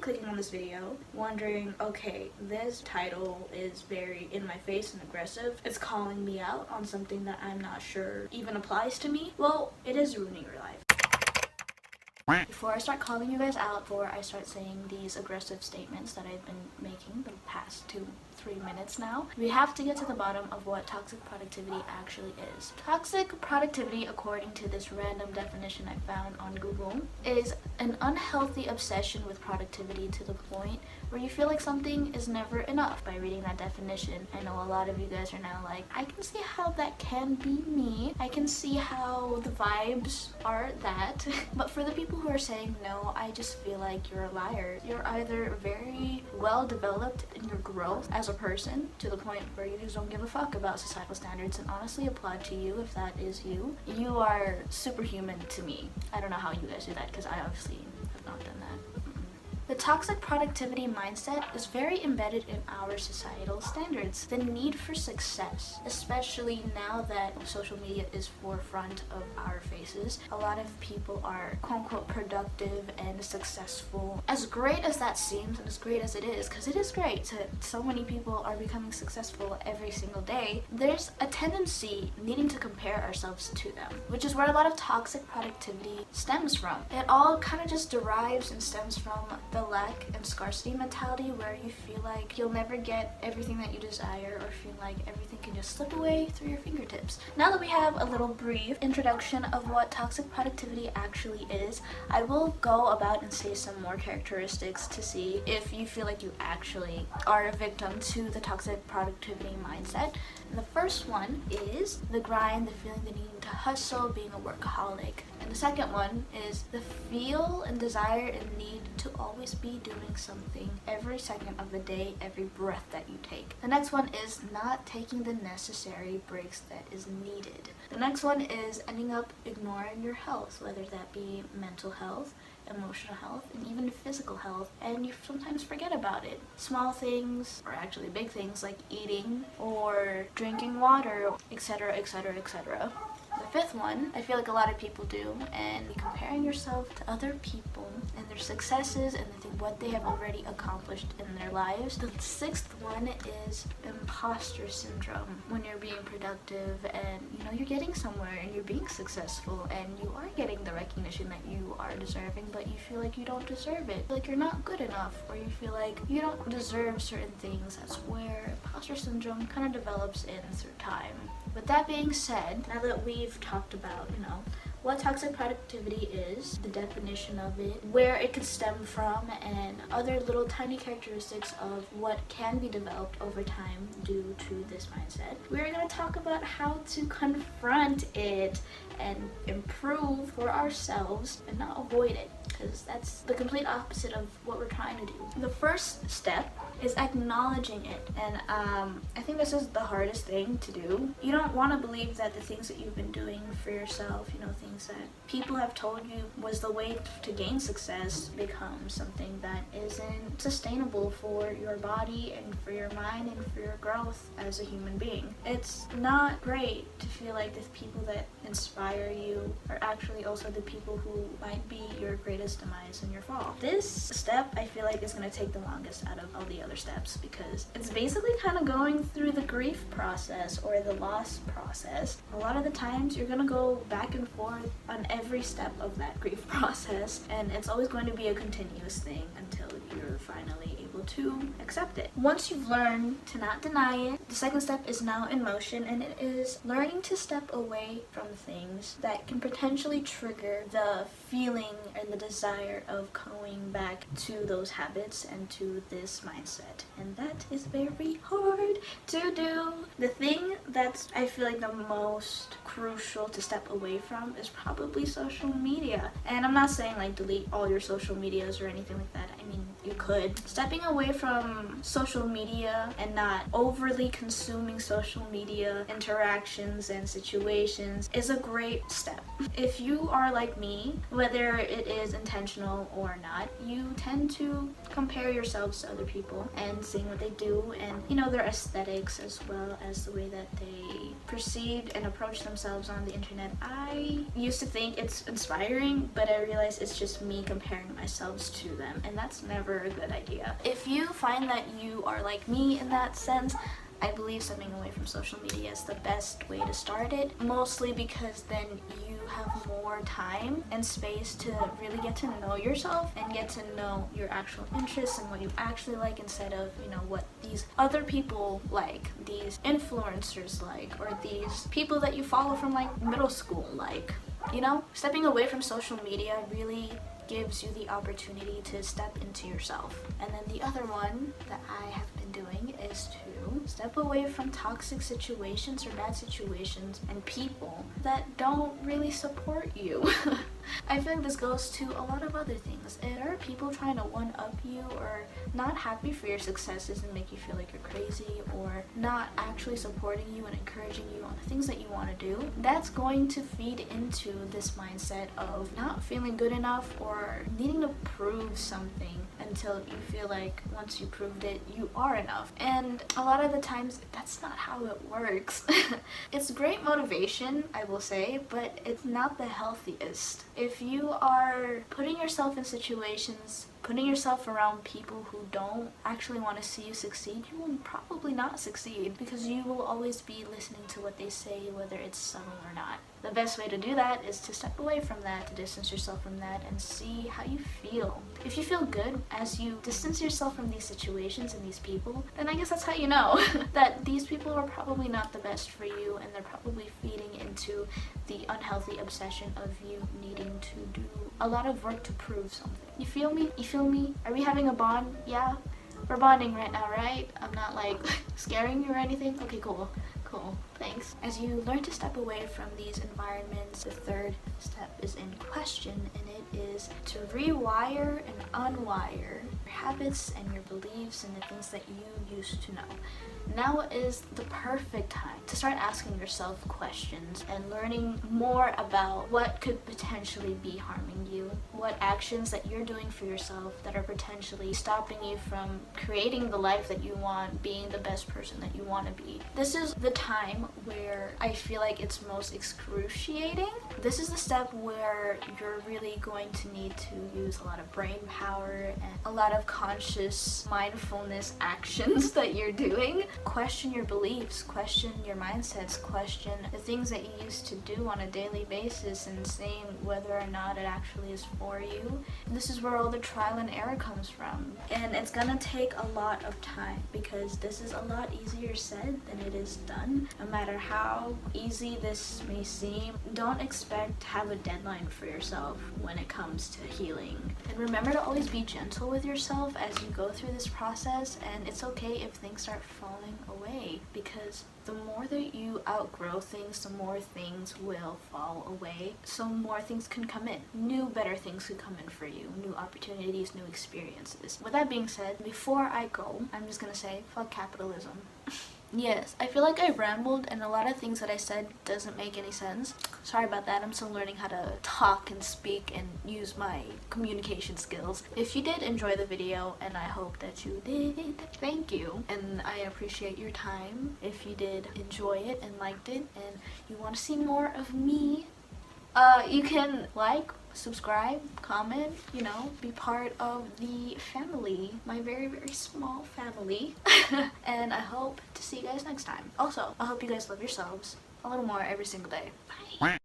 clicking on this video, wondering, okay, this title is very in my face and aggressive. It's calling me out on something that I'm not sure even applies to me. Well, it is ruining your life. Before I start calling you guys out, before I start saying these aggressive statements that I've been making the past 2-3 minutes now, we have to get to the bottom of what toxic productivity actually is. Toxic productivity, according to this random definition I found on Google, is an unhealthy obsession with productivity to the point where you feel like something is never enough. By reading that definition, I know a lot of you guys are now like, I can see how that can be me. I can see how the vibes are that. But for the people who are saying no, I just feel like you're a liar. You're either very well developed in your growth as a person to the point where you just don't give a fuck about societal standards, and honestly applaud to you if that is you. You are superhuman to me. I don't know how you guys do that because I obviously have not done that. The toxic productivity mindset is very embedded in our societal standards. The need for success, especially now that social media is forefront of our faces. A lot of people are quote-unquote productive and successful. As great as that seems, and as great as it is, because it is great, so many people are becoming successful every single day, there's a tendency needing to compare ourselves to them, which is where a lot of toxic productivity stems from. It all kind of just derives and stems from the lack and scarcity mentality, where you feel like you'll never get everything that you desire, or feel like everything can just slip away through your fingertips. Now that we have a little brief introduction of what toxic productivity actually is, I will go about and say some more characteristics to see if you feel like you actually are a victim to the toxic productivity mindset. And the first one is the grind, the feeling the need to hustle, being a workaholic. And the second one is the feel and desire and need to always be doing something every second of the day, every breath that you take. The next one is not taking the necessary breaks that is needed. The next one is ending up ignoring your health, whether that be mental health, emotional health, and even physical health, and you sometimes forget about it. Small things, or actually big things, like eating or drinking water, etc., etc., etc. The fifth one, I feel like a lot of people do, and comparing yourself to other people and their successes and what they have already accomplished in their lives. The sixth one is imposter syndrome, when you're being productive and you're getting somewhere and you're being successful and you are getting the recognition that you are deserving, but you feel like you don't deserve it, like you're not good enough, or you feel like you don't deserve certain things. That's where imposter syndrome kind of develops in through time. With that being said, now that we've talked about, what toxic productivity is, the definition of it, where it could stem from, and other little tiny characteristics of what can be developed over time due to this mindset, we're going to talk about how to confront it and improve for ourselves and not avoid it, because that's the complete opposite of what we're trying to do. The first step is acknowledging it, and I think this is the hardest thing to do. You don't want to believe that the things that you've been doing for yourself, things that people have told you was the way to gain success, becomes something that isn't sustainable for your body and for your mind and for your growth as a human being. It's not great to feel like the people that inspire you are actually also the people who might be your greatest demise and your fall. This step, I feel like, is going to take the longest out of all the other steps, because it's basically kind of going through the grief process or the loss process. A lot of the times you're going to go back and forth on every step of that grief process, and it's always going to be a continuous thing until you're finally able to accept it. Once you've learned to not deny it, the second step is now in motion, and it is learning to step away from things that can potentially trigger the feeling and the desire of going back to those habits and to this mindset. And that is very hard to do. The thing that's, I feel like, the most crucial to step away from is probably social media. And I'm not saying like delete all your social medias or anything like that. I mean, you could. Stepping away from social media and not overly consuming social media interactions and situations is a great step. If you are like me, whether it is intentional or not, you tend to compare yourselves to other people and seeing what they do, and their aesthetics as well as the way that they proceed and approach themselves on the internet. I used to think it's inspiring, but I realize it's just me comparing myself to them, and that's never a good idea. If you find that you are like me in that sense, I believe stepping away from social media is the best way to start it, mostly because then you have more time and space to really get to know yourself and get to know your actual interests and what you actually like, instead of, you know, what these other people like, these influencers like, or these people that you follow from like middle school like. You know, stepping away from social media really gives you the opportunity to step into yourself. And then the other one that I have been doing is to step away from toxic situations or bad situations and people that don't really support you. I feel like this goes to a lot of other things. If there are people trying to one-up you or not happy for your successes and make you feel like you're crazy, or not actually supporting you and encouraging you on the things that you want to do, that's going to feed into this mindset of not feeling good enough or needing to prove something until you feel like once you proved it, you are enough. And a lot of the times, that's not how it works. It's great motivation, I will say, but it's not the healthiest. If you are putting yourself in situations, putting yourself around people who don't actually want to see you succeed, you will probably not succeed, because you will always be listening to what they say, whether it's subtle or not. The best way to do that is to step away from that, to distance yourself from that, and see how you feel. If you feel good as you distance yourself from these situations and these people, then I guess that's how you know that these people are probably not the best for you, and they're probably feeding into the unhealthy obsession of you needing to do a lot of work to prove something. You feel me? You feel me? Are we having a bond? Yeah? We're bonding right now, right? I'm not like scaring you or anything? Okay, cool. Cool. Thanks. As you learn to step away from these environments, the third step is in question, and it is to rewire and unwire your habits and your beliefs and the things that you used to know. Now is the perfect time to start asking yourself questions and learning more about what could potentially be harming you, what actions that you're doing for yourself that are potentially stopping you from creating the life that you want, being the best person that you want to be. This is the time where I feel like it's most excruciating. This is the step where you're really going to need to use a lot of brain power and a lot of conscious mindfulness actions that you're doing. Question your beliefs, question your mindsets, question the things that you used to do on a daily basis, and seeing whether or not it actually is for you. This is where all the trial and error comes from. And it's gonna take a lot of time, because this is a lot easier said than it is done. No matter how easy this may seem, don't expect to have a deadline for yourself when it comes to healing. And remember to always be gentle with yourself as you go through this process, and it's okay if things start falling away, because the more that you outgrow things, the more things will fall away, so more things can come in. New, better things can come in for you, new opportunities, new experiences. With that being said, before I go, I'm just gonna say, fuck capitalism. Yes, I feel like I rambled and a lot of things that I said doesn't make any sense. Sorry about that. I'm still learning how to talk and speak and use my communication skills. If you did enjoy the video, and I hope that you did, thank you. And I appreciate your time. If you did enjoy it and liked it and you want to see more of me, you can like, subscribe, comment, you know, be part of the family, my very, very small family. And I hope to see you guys next time. Also, I hope you guys love yourselves a little more every single day. Bye.